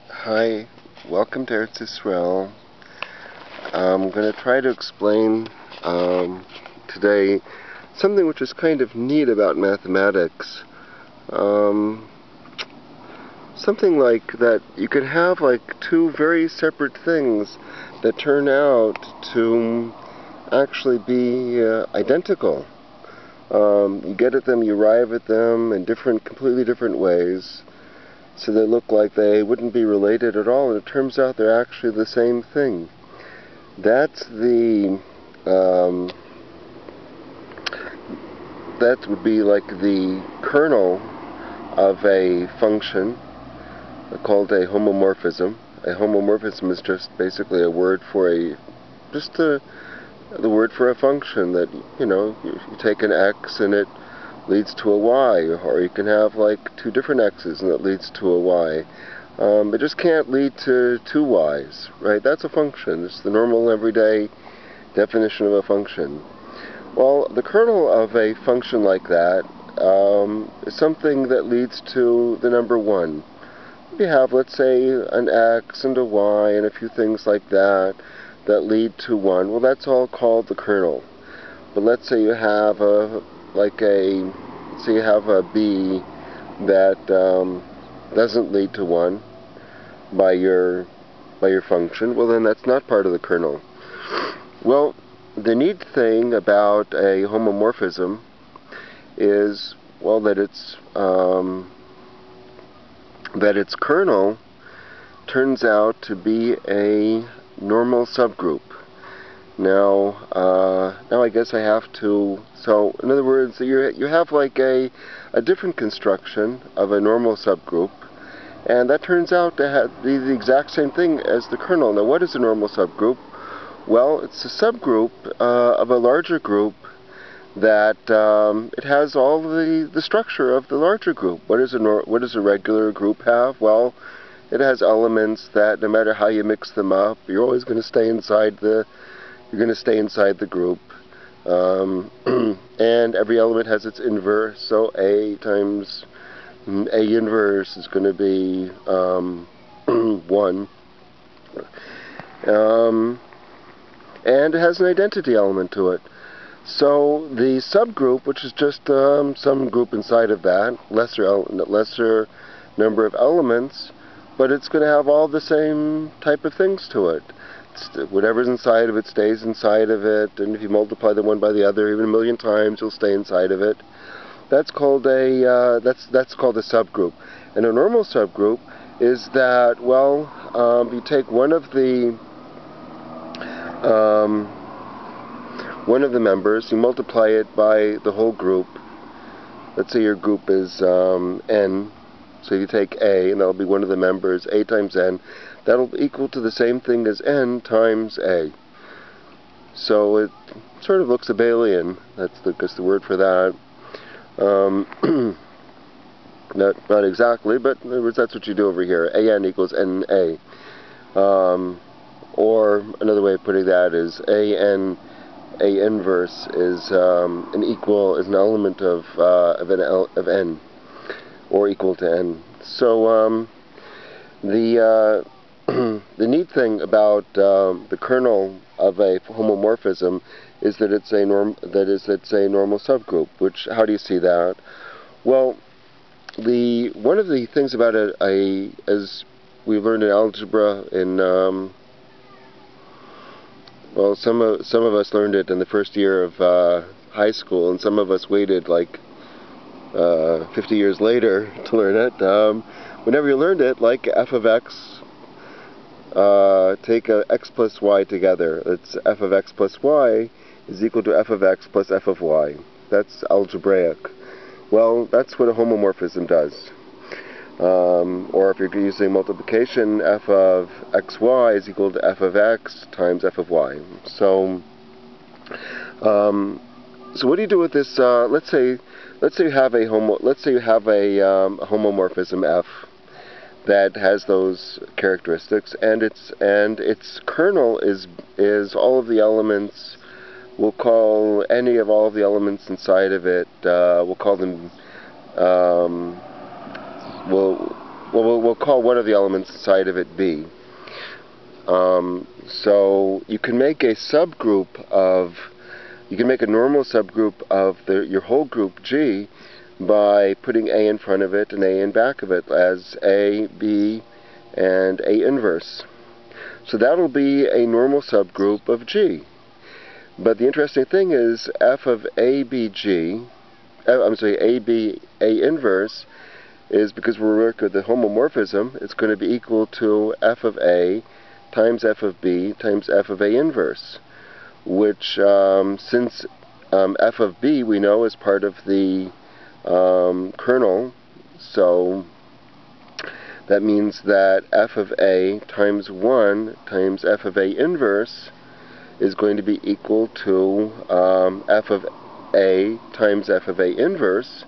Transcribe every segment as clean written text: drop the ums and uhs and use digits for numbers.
Hi, welcome to Eretz Israel. I'm going to try to explain today something which is kind of neat about mathematics. Something like that you can have like two very separate things that turn out to actually be identical. You get at them, you arrive at them in completely different ways. So they look like they wouldn't be related at all, and it turns out they're actually the same thing. That's that would be like the kernel of a function called a homomorphism. A homomorphism is just basically a word for the word for a function that, you take an x and it leads to a y, or you can have like two different x's and it leads to a y. It just can't lead to two y's, right? That's a function. It's the normal everyday definition of a function. Well, the kernel of a function like that is something that leads to the number 1. You have, let's say, an x and a y and a few things like that that lead to 1. Well, that's all called the kernel. But let's say you have a b that doesn't lead to 1 by your function. Well, then that's not part of the kernel. Well, the neat thing about a homomorphism is, well, that its kernel turns out to be a normal subgroup. Now I guess I have to. So, in other words, you have like a different construction of a normal subgroup, and that turns out to be the exact same thing as the kernel. Now, what is a normal subgroup? Well, it's a subgroup of a larger group that it has all the structure of the larger group. What does a regular group have? Well, it has elements that no matter how you mix them up, you're always going to stay inside the group. And every element has its inverse, so A times A inverse is going to be 1. And it has an identity element to it. So the subgroup, which is just some group inside of that, lesser number of elements, but it's going to have all the same type of things to it. Whatever's inside of it stays inside of it, and if you multiply the one by the other even a million times, you'll stay inside of it. That's called that's called a subgroup. And a normal subgroup is that, well, you take one of the members, you multiply it by the whole group. Let's say your group is n, so you take A, and that'll be one of the members, A times n. That'll equal to the same thing as n times A. So it sort of looks Abelian. That's the word for that. Not exactly, but in other words, that's what you do over here. AN equals NA. Or another way of putting that is A inverse is an element of n, or equal to n. So the neat thing about the kernel of a homomorphism is that it's a normal subgroup. Which, how do you see that? Well, one of the things about it, as we learned in algebra well, some of us learned it in the first year of high school, and some of us waited like 50 years later to learn it. Whenever you learned it, like f of x, take x plus y together. It's f of x plus y is equal to f of x plus f of y. That's algebraic. Well, that's what a homomorphism does. Or if you're using multiplication, f of xy is equal to f of x times f of y. So what do you do with this? Let's say you have a homomorphism f that has those characteristics, and its kernel is all of the elements. We'll call any of all of the elements inside of it. We'll call them. well, we'll call one of the elements inside of it B. So you can make a subgroup of, you can make a normal subgroup of your whole group G by putting A in front of it and A in back of it as A, B, and A inverse. So that'll be a normal subgroup of G. But the interesting thing is f of ABG, AB A inverse, is because we're working with the homomorphism, it's going to be equal to f of A times f of B times f of A inverse, which since f of B we know is part of the kernel, so that means that f of A times 1 times f of A inverse is going to be equal to f of A times f of A inverse,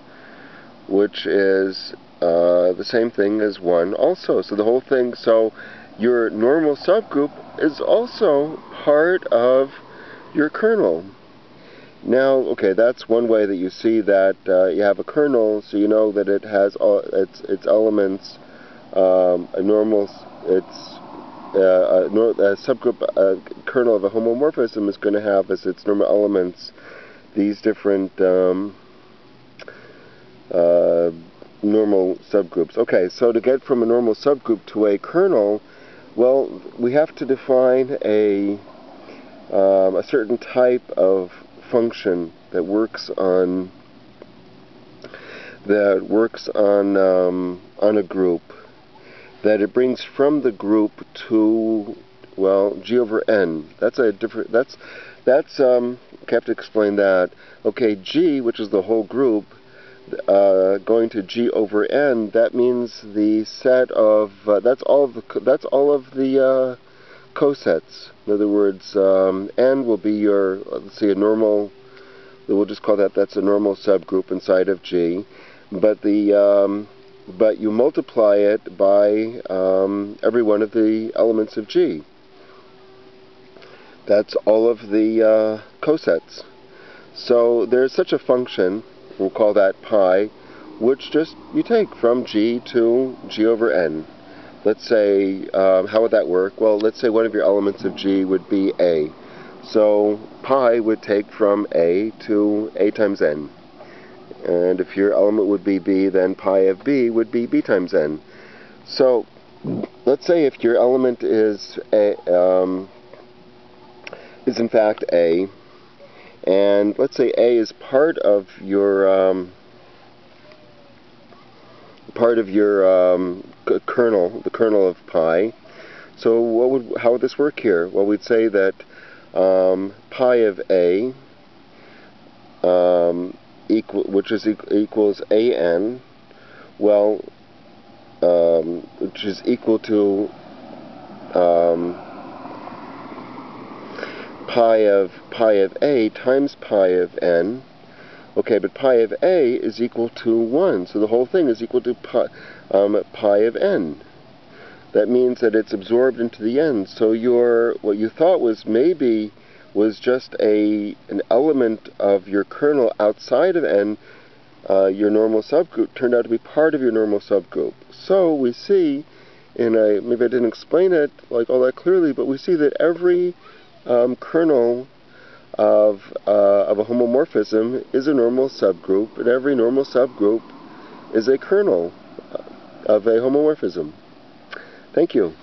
which is the same thing as 1 also. So the whole thing, so your normal subgroup is also part of your kernel. Now, okay, that's one way that you see that you have a kernel, so you know that it has all its elements. A normal, a subgroup kernel of a homomorphism is going to have as its normal elements these different normal subgroups. Okay, so to get from a normal subgroup to a kernel, well, we have to define a certain type of function that works on a group, that it brings from the group to, well, G over N. That's a different, I have to explain that. Okay, G, which is the whole group, going to G over N, that means the set of, that's all of the cosets. In other words, N will be your, let's see, a normal, we'll just call that's a normal subgroup inside of G, but but you multiply it by every one of the elements of G. That's all of the cosets. So there's such a function, we'll call that pi, which just you take from G to G over N. Let's say, how would that work? Well, let's say one of your elements of G would be A. So pi would take from A to A times N. And if your element would be B, then pi of B would be B times N. So let's say if your element is in fact A, and let's say A is part of your kernel, the kernel of pi. So how would this work here? Well, we'd say that pi of A equals AN, well, which is equal to pi of A times pi of N. Okay, but pi of A is equal to 1, so the whole thing is equal to pi of N. That means that it's absorbed into the N. So what you thought was just an element of your kernel outside of N, your normal subgroup, turned out to be part of your normal subgroup. So we see, maybe I didn't explain it like all that clearly, but we see that every kernel of a homomorphism is a normal subgroup, and every normal subgroup is a kernel of a homomorphism. Thank you.